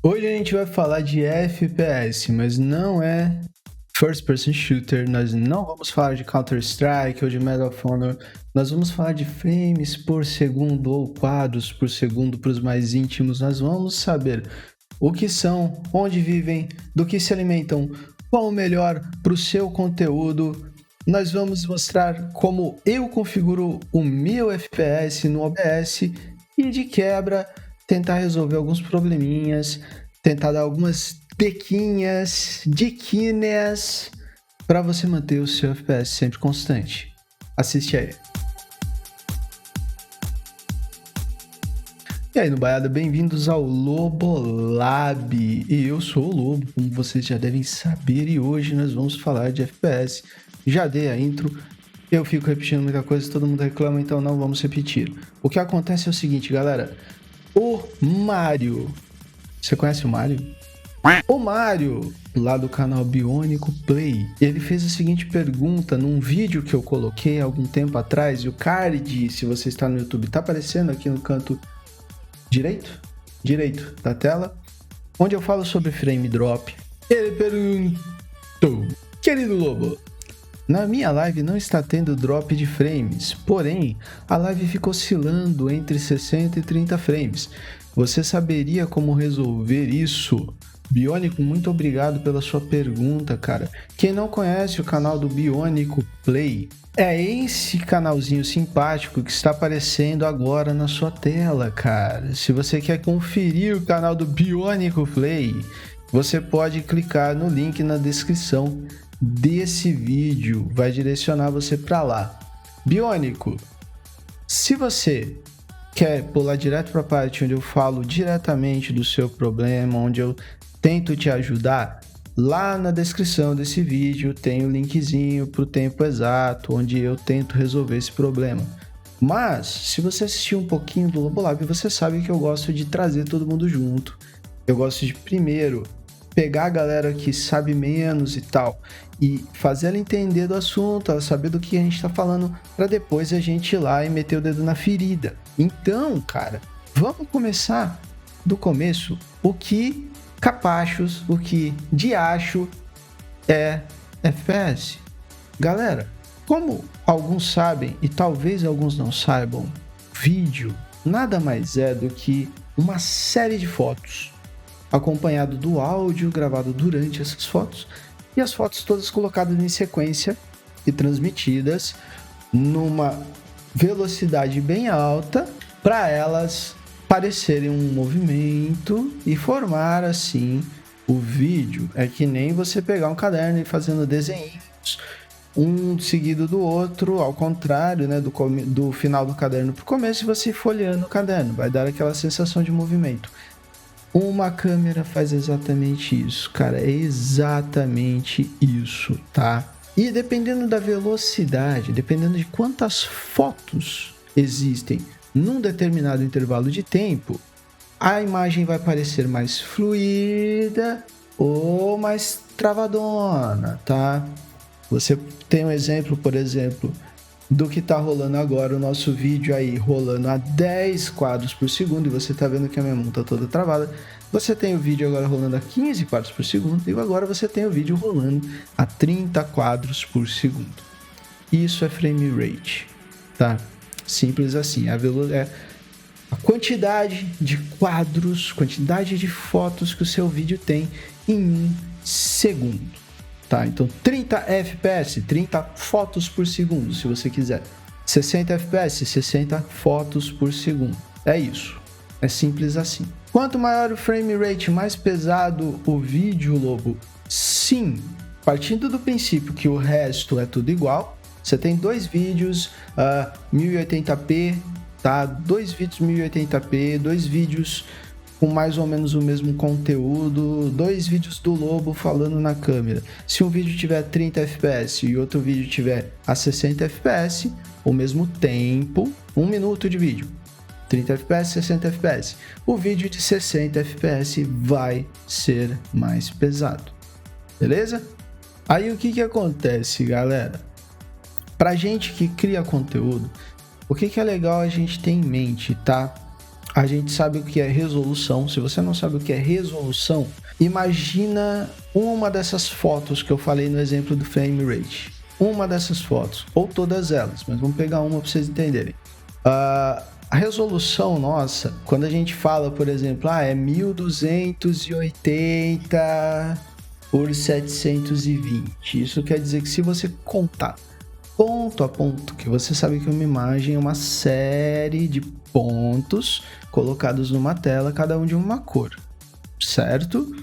Hoje a gente vai falar de FPS, mas não é First Person Shooter, nós não vamos falar de Counter-Strike ou de Medal of Honor, nós vamos falar de frames por segundo ou quadros por segundo para os mais íntimos. Nós vamos saber o que são, onde vivem, do que se alimentam, qual o melhor para o seu conteúdo. Nós vamos mostrar como eu configuro o meu FPS no OBS e, de quebra, tentar resolver alguns probleminhas, tentar dar algumas diquinhas para você manter o seu FPS sempre constante. Assiste aí. E aí, Nubaiada, bem-vindos ao Lobolab. E eu sou o Lobo, como vocês já devem saber, e hoje nós vamos falar de FPS. Já dei a intro, eu fico repetindo muita coisa, todo mundo reclama, então não vamos repetir. O que acontece é o seguinte, galera. O Mário. Você conhece o Mário? O Mário, lá do canal Biônico Play, ele fez a seguinte pergunta num vídeo que eu coloquei há algum tempo atrás, e o card, se você está no YouTube, está aparecendo aqui no canto direito da tela, onde eu falo sobre frame drop. Ele perguntou: querido Lobo, na minha live não está tendo drop de frames, porém a live fica oscilando entre 60 e 30 frames. Você saberia como resolver isso? Biônico, muito obrigado pela sua pergunta, cara. Quem não conhece o canal do Biônico Play, é esse canalzinho simpático que está aparecendo agora na sua tela, cara. Se você quer conferir o canal do Biônico Play, você pode clicar no link na descrição desse vídeo, vai direcionar você para lá. Biônico, se você quer pular direto para a parte onde eu falo diretamente do seu problema, onde eu tento te ajudar, lá na descrição desse vídeo tem o linkzinho para o tempo exato, onde eu tento resolver esse problema. Mas, se você assistir um pouquinho do Lobolab, você sabe que eu gosto de trazer todo mundo junto. Eu gosto de, primeiro, pegar a galera que sabe menos e tal, e fazer ela entender do assunto, ela saber do que a gente tá falando, para depois a gente ir lá e meter o dedo na ferida. Então, cara, vamos começar do começo. O que capachos, o que diacho é FPS? Galera, como alguns sabem e talvez alguns não saibam, vídeo nada mais é do que uma série de fotos, acompanhado do áudio gravado durante essas fotos, e as fotos todas colocadas em sequência e transmitidas numa velocidade bem alta para elas parecerem um movimento e formar assim o vídeo. É que nem você pegar um caderno e fazendo desenhos, um seguido do outro, ao contrário, né, do final do caderno para o começo, e você ir folheando o caderno, vai dar aquela sensação de movimento. Uma câmera faz exatamente isso, cara, é exatamente isso, tá? E dependendo da velocidade, dependendo de quantas fotos existem num determinado intervalo de tempo, a imagem vai parecer mais fluida ou mais travadona, tá? Você tem um exemplo, por exemplo, do que tá rolando agora, o nosso vídeo aí rolando a 10 quadros por segundo, e você tá vendo que a minha mão tá toda travada. Você tem o vídeo agora rolando a 15 quadros por segundo, e agora você tem o vídeo rolando a 30 quadros por segundo. Isso é frame rate, tá? Simples assim. É a quantidade de quadros, quantidade de fotos que o seu vídeo tem em um segundo. Tá, então 30 FPS, 30 fotos por segundo, se você quiser. 60 FPS, 60 fotos por segundo. É isso. É simples assim. Quanto maior o frame rate, mais pesado o vídeo, Lobo? Sim. Partindo do princípio que o resto é tudo igual, você tem dois vídeos 1080p, tá? Dois vídeos 1080p, dois vídeos com mais ou menos o mesmo conteúdo, dois vídeos do Lobo falando na câmera. Se um vídeo tiver 30 FPS e outro vídeo tiver a 60 FPS, o mesmo tempo, 1 minuto de vídeo, 30 FPS, 60 FPS, o vídeo de 60 FPS vai ser mais pesado, beleza? Aí o que acontece, galera? Pra gente que cria conteúdo, o que é legal a gente ter em mente, tá? a gente sabe o que é resolução. Se você não sabe o que é resolução, imagina uma dessas fotos que eu falei no exemplo do frame rate. Uma dessas fotos, ou todas elas, mas vamos pegar uma para vocês entenderem. A resolução nossa, quando a gente fala, por exemplo, é 1280 por 720. Isso quer dizer que se você contar ponto a ponto, que você sabe que uma imagem é uma série de pontos colocados numa tela, cada um de uma cor, certo?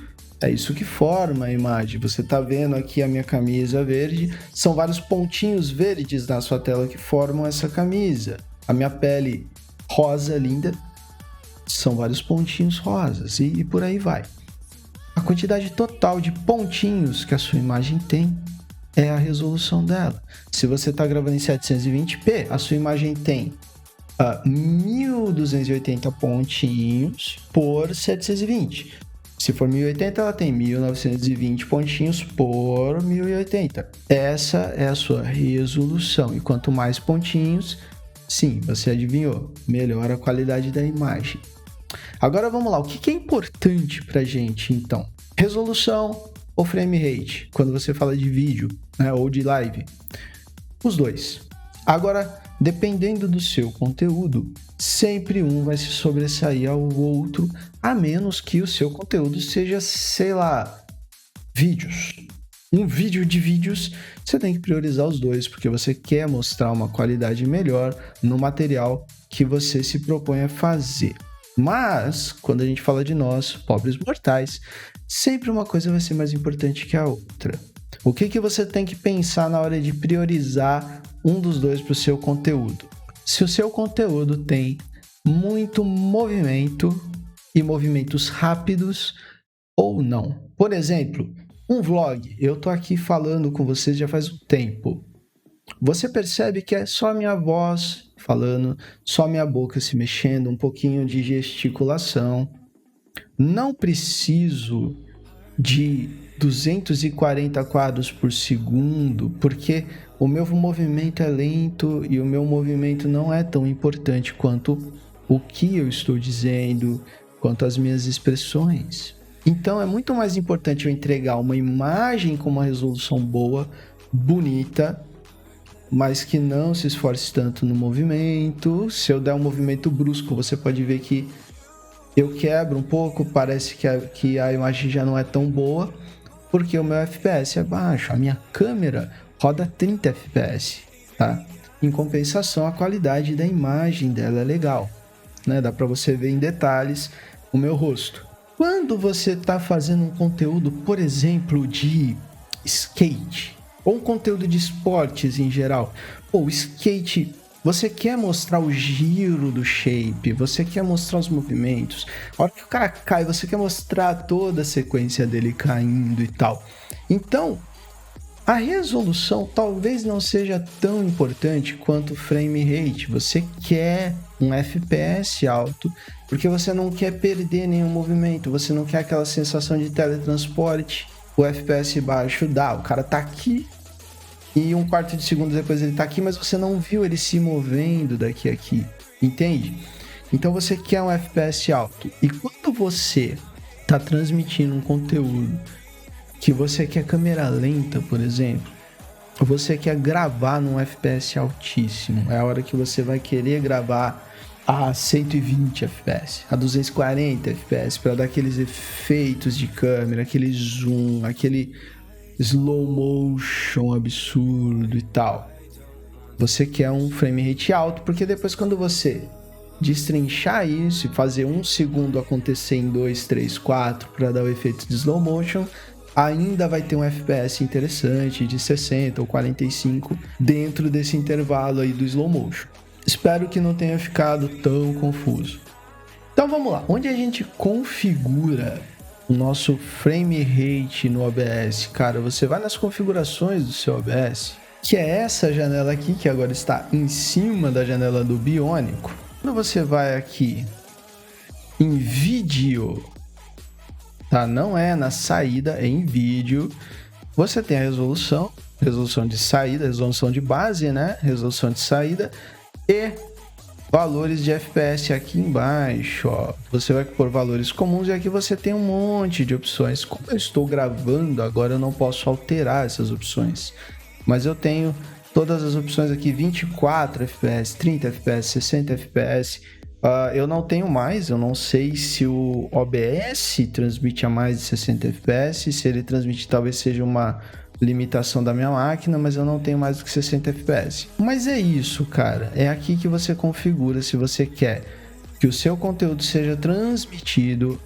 É isso que forma a imagem. Você está vendo aqui a minha camisa verde, são vários pontinhos verdes na sua tela que formam essa camisa. A minha pele rosa linda, são vários pontinhos rosas e por aí vai. A quantidade total de pontinhos que a sua imagem tem é a resolução dela. Se você está gravando em 720p, a sua imagem tem 1280 pontinhos por 720. Se for 1080, ela tem 1920 pontinhos por 1080. Essa é a sua resolução. E quanto mais pontinhos, sim, você adivinhou, melhora a qualidade da imagem. Agora vamos lá, o que é importante pra gente então? Resolução ou frame rate, quando você fala de vídeo, né, ou de live? Os dois. Agora, dependendo do seu conteúdo, sempre um vai se sobressair ao outro, a menos que o seu conteúdo seja, sei lá, vídeos. Um vídeo de vídeos, você tem que priorizar os dois, porque você quer mostrar uma qualidade melhor no material que você se propõe a fazer. Mas, quando a gente fala de nós, pobres mortais, sempre uma coisa vai ser mais importante que a outra. O que você tem que pensar na hora de priorizar um dos dois para o seu conteúdo? Se o seu conteúdo tem muito movimento e movimentos rápidos ou não. Por exemplo, um vlog, eu tô aqui falando com vocês já faz um tempo. Você percebe que é só a minha voz falando, só a minha boca se mexendo, um pouquinho de gesticulação. Não preciso de 240 quadros por segundo, porque o meu movimento é lento e o meu movimento não é tão importante quanto o que eu estou dizendo, quanto as minhas expressões. Então é muito mais importante eu entregar uma imagem com uma resolução boa, bonita, mas que não se esforce tanto no movimento. Se eu der um movimento brusco, você pode ver que eu quebro um pouco, parece que a imagem já não é tão boa, porque o meu FPS é baixo, a minha câmera roda 30 FPS, tá? Em compensação, a qualidade da imagem dela é legal, né? Dá para você ver em detalhes o meu rosto. Quando você está fazendo um conteúdo, por exemplo, de skate, ou um conteúdo de esportes em geral, ou skate, você quer mostrar o giro do shape, você quer mostrar os movimentos, a hora que o cara cai, você quer mostrar toda a sequência dele caindo e tal. Então, a resolução talvez não seja tão importante quanto o frame rate. Você quer um FPS alto, porque você não quer perder nenhum movimento, você não quer aquela sensação de teletransporte. O FPS baixo dá, o cara tá aqui e um quarto de segundo depois ele tá aqui, mas você não viu ele se movendo daqui a aqui, entende? Então você quer um FPS alto. E quando você tá transmitindo um conteúdo que você quer câmera lenta, por exemplo, você quer gravar num FPS altíssimo, é a hora que você vai querer gravar a 120 FPS, a 240 FPS, para dar aqueles efeitos de câmera, aquele zoom, aquele slow motion absurdo e tal. Você quer um frame rate alto, porque depois quando você destrinchar isso e fazer um segundo acontecer em 2, 3, 4 para dar o efeito de slow motion, ainda vai ter um FPS interessante de 60 ou 45 dentro desse intervalo aí do slow motion. Espero que não tenha ficado tão confuso. Então vamos lá, onde a gente configura o nosso frame rate no OBS? Cara, você vai nas configurações do seu OBS, que é essa janela aqui, que agora está em cima da janela do Bionico. Quando você vai aqui em vídeo, tá? Não é na saída, é em vídeo. Você tem a resolução de saída, resolução de base, né? Resolução de saída e valores de FPS aqui embaixo, ó. Você vai pôr valores comuns e aqui você tem um monte de opções. Como eu estou gravando agora, eu não posso alterar essas opções. Mas eu tenho todas as opções aqui, 24 FPS, 30 FPS, 60 FPS. Eu não tenho mais, eu não sei se o OBS transmite a mais de 60 FPS, se ele transmite talvez seja uma limitação da minha máquina, mas eu não tenho mais do que 60 FPS. Mas é isso, cara, é aqui que você configura se você quer que o seu conteúdo seja transmitido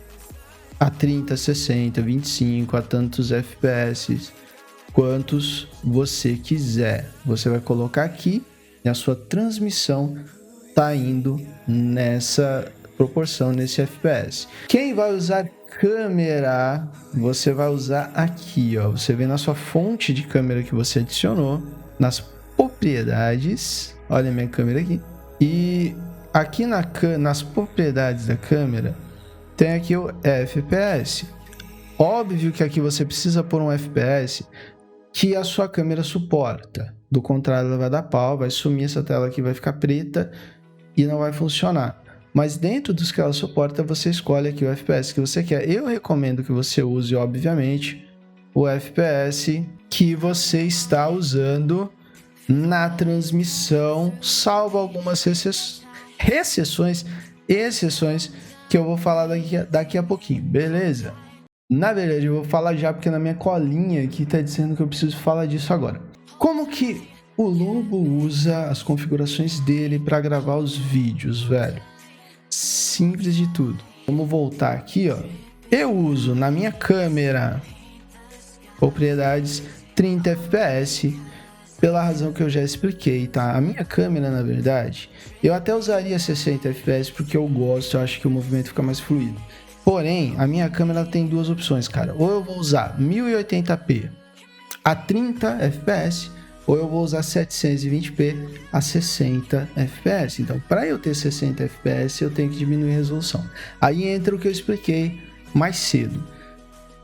a 30, 60, 25, a tantos FPS, quantos você quiser. Você vai colocar aqui e a sua transmissão tá indo nessa proporção, nesse FPS. Quem vai usar câmera, você vai usar aqui, ó. Você vem na sua fonte de câmera que você adicionou, nas propriedades. Olha a minha câmera aqui. E aqui nas propriedades da câmera, tem aqui o FPS. Óbvio que aqui você precisa pôr um FPS que a sua câmera suporta. Do contrário, ela vai dar pau, vai sumir essa tela aqui, vai ficar preta e não vai funcionar. Mas dentro dos que ela suporta, você escolhe aqui o FPS que você quer. Eu recomendo que você use, obviamente, o FPS que você está usando na transmissão, salvo algumas exceções que eu vou falar daqui a pouquinho, beleza? Na verdade, eu vou falar já porque na minha colinha aqui tá dizendo que eu preciso falar disso agora. Como que o Lobo usa as configurações dele para gravar os vídeos, velho? Simples de tudo. Vamos voltar aqui, ó. Eu uso na minha câmera propriedades 30 FPS pela razão que eu já expliquei, tá? A minha câmera, na verdade, eu até usaria 60 FPS porque eu gosto, eu acho que o movimento fica mais fluido. Porém, a minha câmera tem duas opções, cara. Ou eu vou usar 1080p a 30 FPS, ou eu vou usar 720p a 60 FPS. Então, para eu ter 60 FPS, eu tenho que diminuir a resolução. Aí entra o que eu expliquei mais cedo.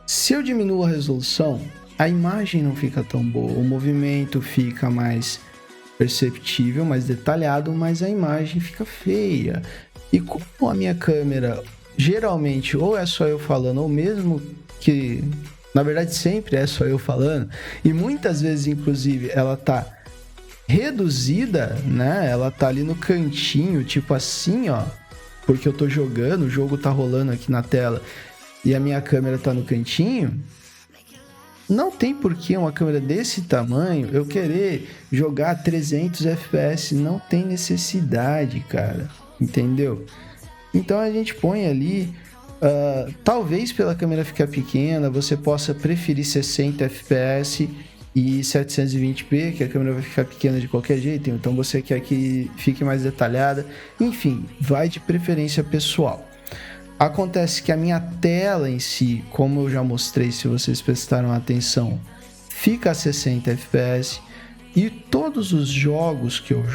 Se eu diminuo a resolução, a imagem não fica tão boa, o movimento fica mais perceptível, mais detalhado, mas a imagem fica feia. E como a minha câmera, geralmente, ou é só eu falando, ou mesmo que... Na verdade, sempre é só eu falando. E muitas vezes, inclusive, ela tá reduzida, né? Ela tá ali no cantinho, tipo assim, ó. Porque eu tô jogando, o jogo tá rolando aqui na tela e a minha câmera tá no cantinho. Não tem porquê uma câmera desse tamanho eu querer jogar 300 FPS. Não tem necessidade, cara. Entendeu? Então a gente põe ali... talvez pela câmera ficar pequena, você possa preferir 60 FPS e 720p, que a câmera vai ficar pequena de qualquer jeito, então você quer que fique mais detalhada. Enfim, vai de preferência pessoal. Acontece que a minha tela em si, como eu já mostrei, se vocês prestaram atenção, fica a 60 FPS e todos os jogos que eu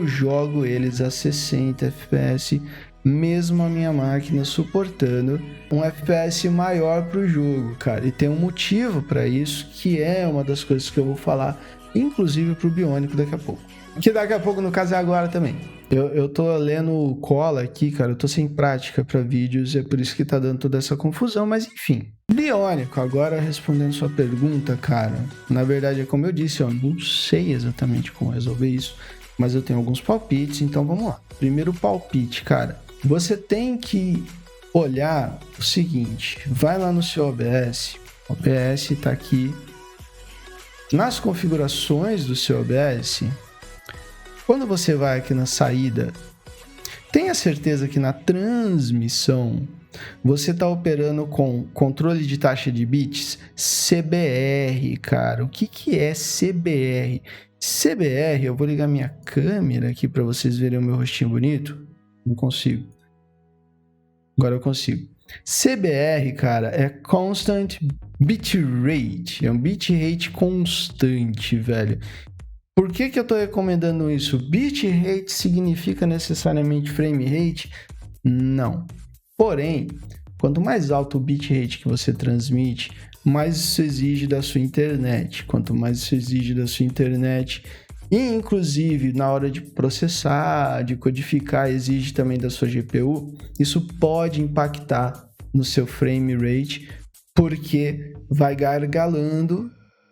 jogo eles a 60 FPS, mesmo a minha máquina suportando um FPS maior para o jogo, cara. E tem um motivo para isso, que é uma das coisas que eu vou falar, inclusive pro Biônico daqui a pouco. Que daqui a pouco, no caso, é agora também. Eu tô lendo cola aqui, cara, eu tô sem prática para vídeos, é por isso que tá dando toda essa confusão, mas enfim. Biônico, agora respondendo sua pergunta, cara, na verdade é como eu disse, eu não sei exatamente como resolver isso, mas eu tenho alguns palpites, então vamos lá. Primeiro palpite, cara. Você tem que olhar o seguinte, vai lá no seu OBS, o OBS está aqui, nas configurações do seu OBS, quando você vai aqui na saída, tenha certeza que na transmissão você está operando com controle de taxa de bits CBR, cara. O que é CBR? CBR, eu vou ligar minha câmera aqui para vocês verem o meu rostinho bonito. Não consigo. Agora eu consigo. CBR, cara, é Constant Bitrate. É um bitrate constante, velho. Por que eu tô recomendando isso? Bitrate significa necessariamente frame rate? Não. Porém, quanto mais alto o bitrate que você transmite, mais isso exige da sua internet. Quanto mais isso exige da sua internet, E, inclusive, na hora de processar, de codificar, exige também da sua GPU, isso pode impactar no seu frame rate, porque vai gargalando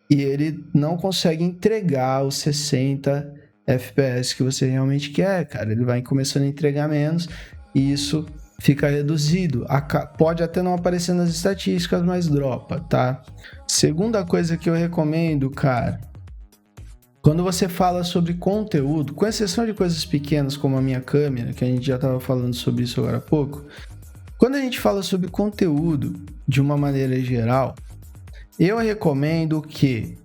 e ele não consegue entregar os 60 FPS que você realmente quer, cara. Ele vai começando a entregar menos e isso fica reduzido. Pode até não aparecer nas estatísticas, mas dropa, tá? Segunda coisa que eu recomendo, cara, quando você fala sobre conteúdo, com exceção de coisas pequenas como a minha câmera, que a gente já estava falando sobre isso agora há pouco, quando a gente fala sobre conteúdo de uma maneira geral, eu recomendo que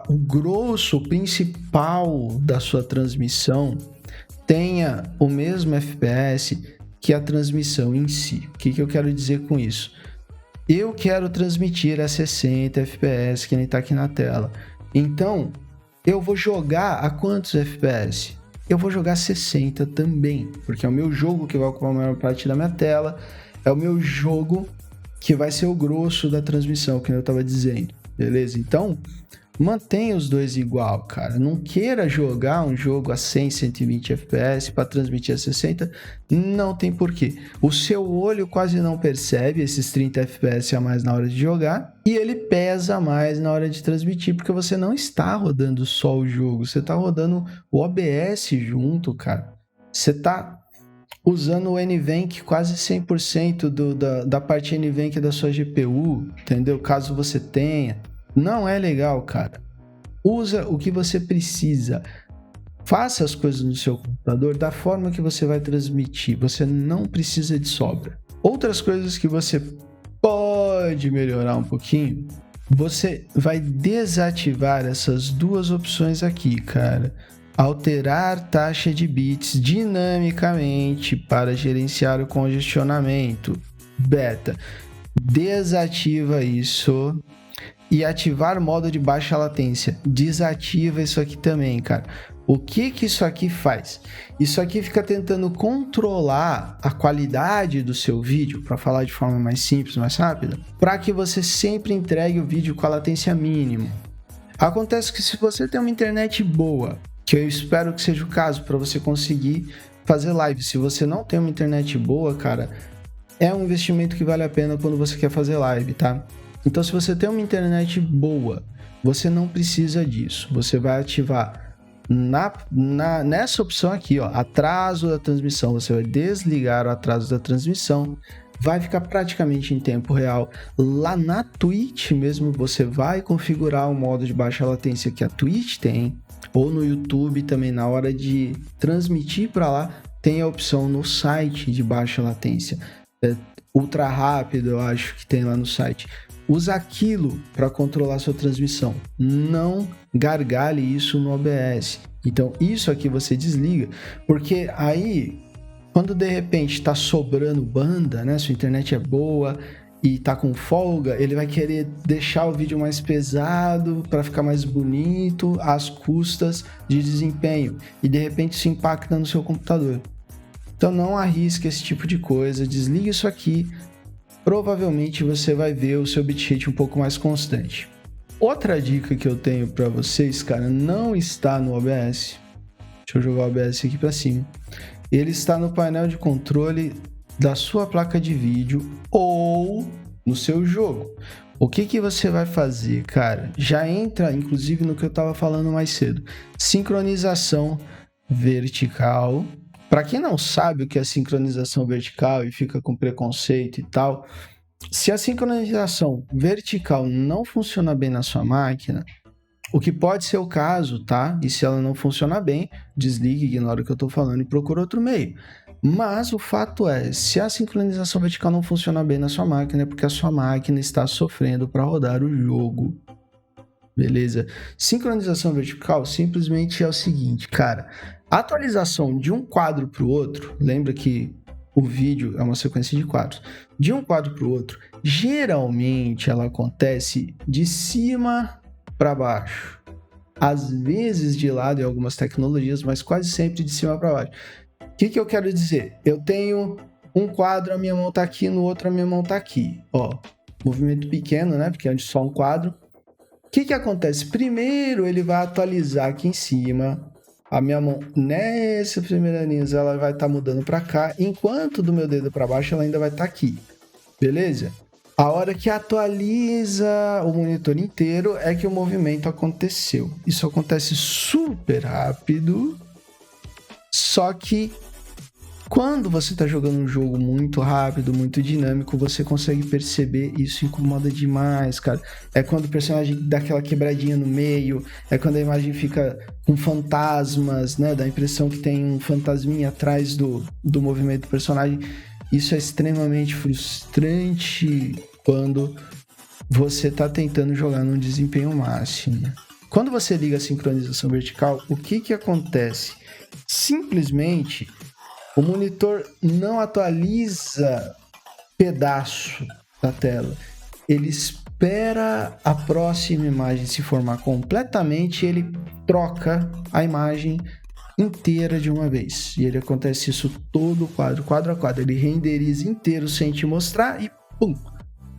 o grosso principal da sua transmissão tenha o mesmo FPS que a transmissão em si. O que eu quero dizer com isso? Eu quero transmitir a 60 FPS que nem está aqui na tela. Então, eu vou jogar a quantos FPS? Eu vou jogar 60 também, porque é o meu jogo que vai ocupar a maior parte da minha tela, é o meu jogo que vai ser o grosso da transmissão, que eu estava dizendo, beleza? Então, mantenha os dois igual, cara. Não queira jogar um jogo a 100, 120 FPS para transmitir a 60, não tem porquê. O seu olho quase não percebe esses 30 FPS a mais na hora de jogar e ele pesa mais na hora de transmitir, porque você não está rodando só o jogo, você está rodando o OBS junto, cara. Você está usando o NVENC quase 100% da parte NVENC da sua GPU, entendeu? Caso você tenha. Não é legal, cara. Usa o que você precisa. Faça as coisas no seu computador da forma que você vai transmitir. Você não precisa de sobra. Outras coisas que você pode melhorar um pouquinho, você vai desativar essas duas opções aqui, cara. Alterar taxa de bits dinamicamente para gerenciar o congestionamento. Beta. Desativa isso. E ativar modo de baixa latência. Desativa isso aqui também, cara. O que isso aqui faz? Isso aqui fica tentando controlar a qualidade do seu vídeo, para falar de forma mais simples, mais rápida, para que você sempre entregue o vídeo com a latência mínima. Acontece que se você tem uma internet boa, que eu espero que seja o caso para você conseguir fazer live, se você não tem uma internet boa, cara, é um investimento que vale a pena quando você quer fazer live, tá? Então, se você tem uma internet boa, você não precisa disso. Você vai ativar nessa opção aqui, ó, atraso da transmissão. Você vai desligar o atraso da transmissão. Vai ficar praticamente em tempo real. Lá na Twitch mesmo, você vai configurar o modo de baixa latência que a Twitch tem. Ou no YouTube também, na hora de transmitir para lá, tem a opção no site de baixa latência. Ultra rápido, eu acho que tem lá no site. Usa aquilo para controlar sua transmissão. Não gargale isso no OBS. Então, isso aqui você desliga, porque aí, quando de repente está sobrando banda, né? Sua internet é boa e tá com folga, ele vai querer deixar o vídeo mais pesado para ficar mais bonito, às custas de desempenho. E de repente isso impacta no seu computador. Então, não arrisque esse tipo de coisa. Desliga isso aqui. Provavelmente você vai ver o seu bitrate um pouco mais constante. Outra dica que eu tenho para vocês, cara, não está no OBS. Deixa eu jogar o OBS aqui para cima. Ele está no painel de controle da sua placa de vídeo ou no seu jogo. O que você vai fazer, cara? Já entra, inclusive, no que eu estava falando mais cedo. Sincronização vertical. Para quem não sabe o que é sincronização vertical e fica com preconceito e tal, se a sincronização vertical não funciona bem na sua máquina, o que pode ser o caso, tá? E se ela não funcionar bem, desligue, ignora o que eu estou falando e procura outro meio. Mas o fato é, se a sincronização vertical não funciona bem na sua máquina, é porque a sua máquina está sofrendo para rodar o jogo. Beleza? Sincronização vertical simplesmente é o seguinte, cara. A atualização de um quadro para o outro, lembra que o vídeo é uma sequência de quadros. De um quadro para o outro, geralmente ela acontece de cima para baixo. Às vezes de lado em algumas tecnologias, mas quase sempre de cima para baixo. O que eu quero dizer? Eu tenho um quadro, a minha mão tá aqui, no outro a minha mão tá aqui. Ó, movimento pequeno, né? Porque é só um quadro. que acontece? Primeiro ele vai atualizar aqui em cima. A minha mão nessa primeira linha ela vai estar mudando para cá, enquanto do meu dedo para baixo ela ainda vai estar aqui. Beleza? A hora que atualiza o monitor inteiro é que o movimento aconteceu. Isso acontece super rápido. Só que quando você está jogando um jogo muito rápido, muito dinâmico, você consegue perceber isso incomoda demais, cara. É quando o personagem dá aquela quebradinha no meio, é quando a imagem fica com fantasmas, né? Dá a impressão que tem um fantasminha atrás do movimento do personagem. Isso é extremamente frustrante quando você está tentando jogar num desempenho máximo. Quando você liga a sincronização vertical, o que acontece? Simplesmente o monitor não atualiza pedaço da tela. Ele espera a próxima imagem se formar completamente e ele troca a imagem inteira de uma vez. E ele acontece isso todo quadro a quadro. Ele renderiza inteiro sem te mostrar e pum,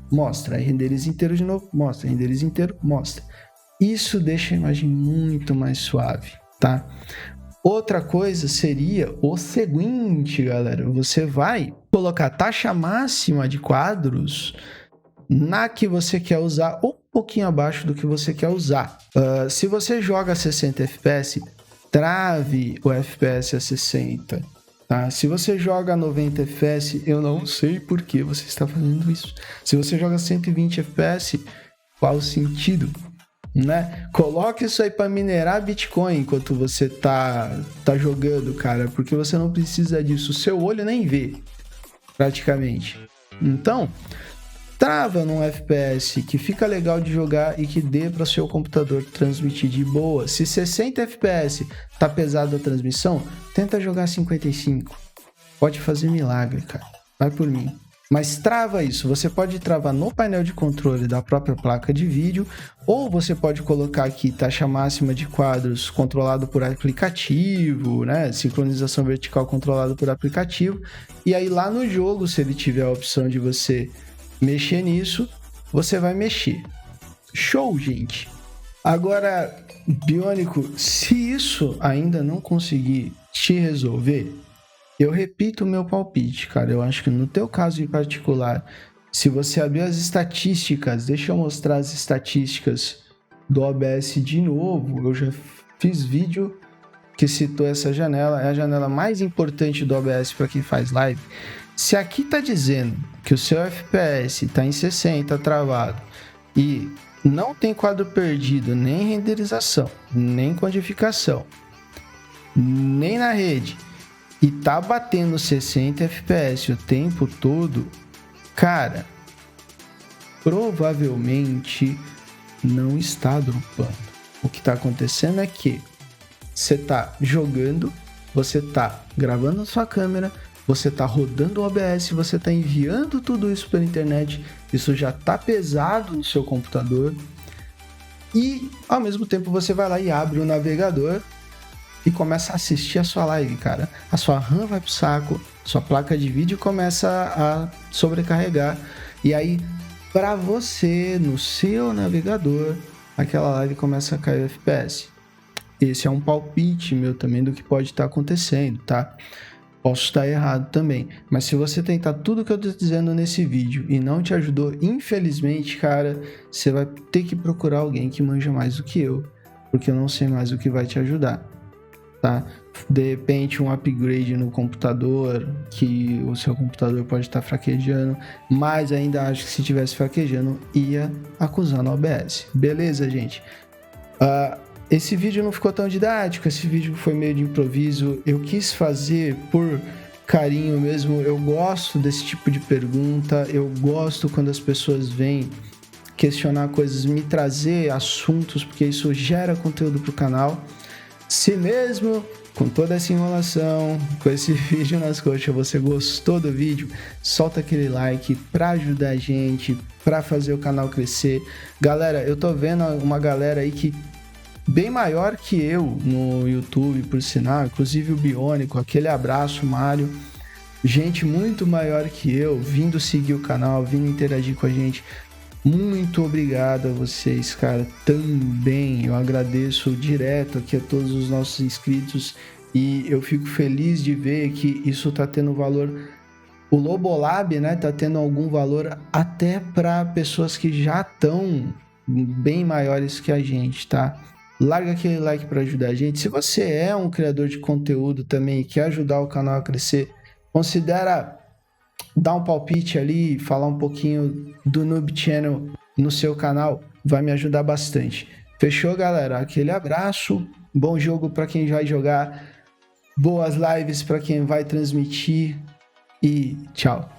mostra. Aí renderiza inteiro de novo, mostra. Renderiza inteiro, mostra. Isso deixa a imagem muito mais suave, tá? Outra coisa seria o seguinte, galera. Você vai colocar a taxa máxima de quadros na que você quer usar ou um pouquinho abaixo do que você quer usar. Se você joga 60 FPS, trave o FPS a 60. Tá? Se você joga 90 FPS, eu não sei por que você está fazendo isso. Se você joga 120 FPS, qual o sentido? Né? Coloque isso aí para minerar Bitcoin enquanto você tá jogando, cara, porque você não precisa disso, o seu olho nem vê, praticamente. Então, trava num FPS que fica legal de jogar e que dê para o seu computador transmitir de boa. Se 60 FPS tá pesado a transmissão, tenta jogar 55. Pode fazer milagre, cara. Vai por mim. Mas trava isso, você pode travar no painel de controle da própria placa de vídeo, ou você pode colocar aqui taxa máxima de quadros controlado por aplicativo, né? Sincronização vertical controlado por aplicativo, e aí lá no jogo, se ele tiver a opção de você mexer nisso, você vai mexer. Show, gente! Agora, Biônico, se isso ainda não conseguir te resolver, eu repito o meu palpite, cara. Eu acho que no teu caso em particular, se você abrir as estatísticas, deixa eu mostrar as estatísticas do OBS de novo. Eu já fiz vídeo que citou essa janela. É a janela mais importante do OBS para quem faz live. Se aqui tá dizendo que o seu FPS tá em 60 travado e não tem quadro perdido, nem renderização, nem codificação, nem na rede, e tá batendo 60 FPS o tempo todo, cara, provavelmente não está dropando. O que tá acontecendo é que você tá jogando, você tá gravando a sua câmera, você tá rodando o OBS, você tá enviando tudo isso pela internet, isso já tá pesado no seu computador, e ao mesmo tempo você vai lá e abre o navegador e começa a assistir a sua live, cara. A sua RAM vai pro saco, sua placa de vídeo começa a sobrecarregar, e aí, para você, no seu navegador, aquela live começa a cair o FPS. Esse é um palpite meu também do que pode estar acontecendo, tá? Posso estar errado também, mas se você tentar tudo que eu tô dizendo nesse vídeo e não te ajudou, infelizmente, cara, você vai ter que procurar alguém que manja mais do que eu, porque eu não sei mais o que vai te ajudar. Tá? De repente um upgrade no computador, que o seu computador pode estar fraquejando, mas ainda acho que se tivesse fraquejando ia acusar no OBS. Beleza, gente? Esse vídeo não ficou tão didático, esse vídeo foi meio de improviso, eu quis fazer por carinho mesmo, eu gosto desse tipo de pergunta, eu gosto quando as pessoas vêm questionar coisas, me trazer assuntos, porque isso gera conteúdo pro canal. Se mesmo com toda essa enrolação, com esse vídeo nas coxas, você gostou do vídeo, solta aquele like para ajudar a gente, para fazer o canal crescer. Galera, eu tô vendo uma galera aí que bem maior que eu no YouTube, por sinal, inclusive o Biônico, aquele abraço, Mário. Gente muito maior que eu, vindo seguir o canal, vindo interagir com a gente. Muito obrigado a vocês, cara, também. Eu agradeço direto aqui a todos os nossos inscritos e eu fico feliz de ver que isso tá tendo valor. O Lobolab, né, tá tendo algum valor até para pessoas que já estão bem maiores que a gente, tá? Larga aquele like para ajudar a gente. Se você é um criador de conteúdo também e quer ajudar o canal a crescer, considera dar um palpite ali, falar um pouquinho do Noob Channel no seu canal, vai me ajudar bastante. Fechou, galera? Aquele abraço, bom jogo para quem vai jogar, boas lives para quem vai transmitir e tchau.